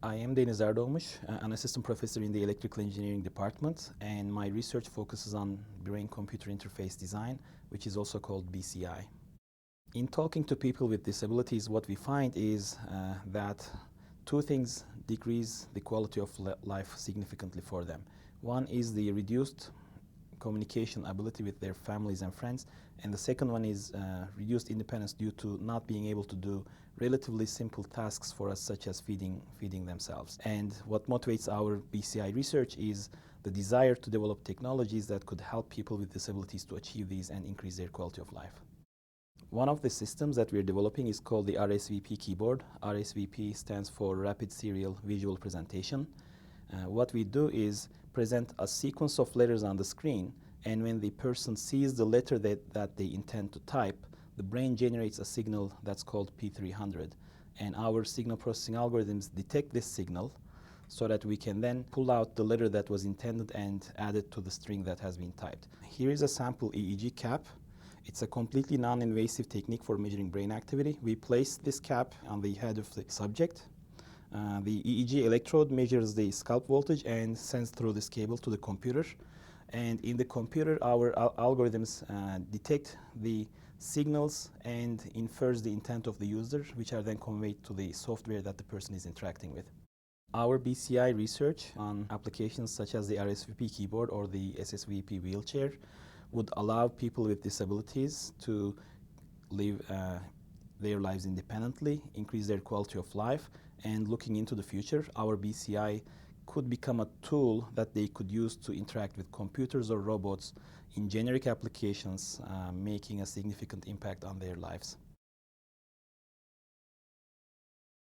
I am Deniz Erdoğmuş, an assistant professor in the electrical engineering department, and my research focuses on brain-computer interface design, which is also called BCI. In talking to people with disabilities, what we find is that two things decrease the quality of life significantly for them. One is the reduced communication ability with their families and friends, and the second one is reduced independence due to not being able to do relatively simple tasks for us, such as feeding themselves. And what motivates our BCI research is the desire to develop technologies that could help people with disabilities to achieve these and increase their quality of life. One of the systems that we're developing is called the RSVP keyboard. RSVP stands for Rapid Serial Visual Presentation. What we do is present a sequence of letters on the screen, and when the person sees the letter that they intend to type, the brain generates a signal that's called P300. And our signal processing algorithms detect this signal so that we can then pull out the letter that was intended and add it to the string that has been typed. Here is a sample EEG cap. It's a completely non-invasive technique for measuring brain activity. We place this cap on the head of the subject. The EEG electrode measures the scalp voltage and sends through this cable to the computer. And in the computer, our algorithms detect the signals and infers the intent of the user, which are then conveyed to the software that the person is interacting with. Our BCI research on applications such as the RSVP keyboard or the SSVP wheelchair would allow people with disabilities to live their lives independently, increase their quality of life, and looking into the future, our BCI could become a tool that they could use to interact with computers or robots in generic applications, making a significant impact on their lives.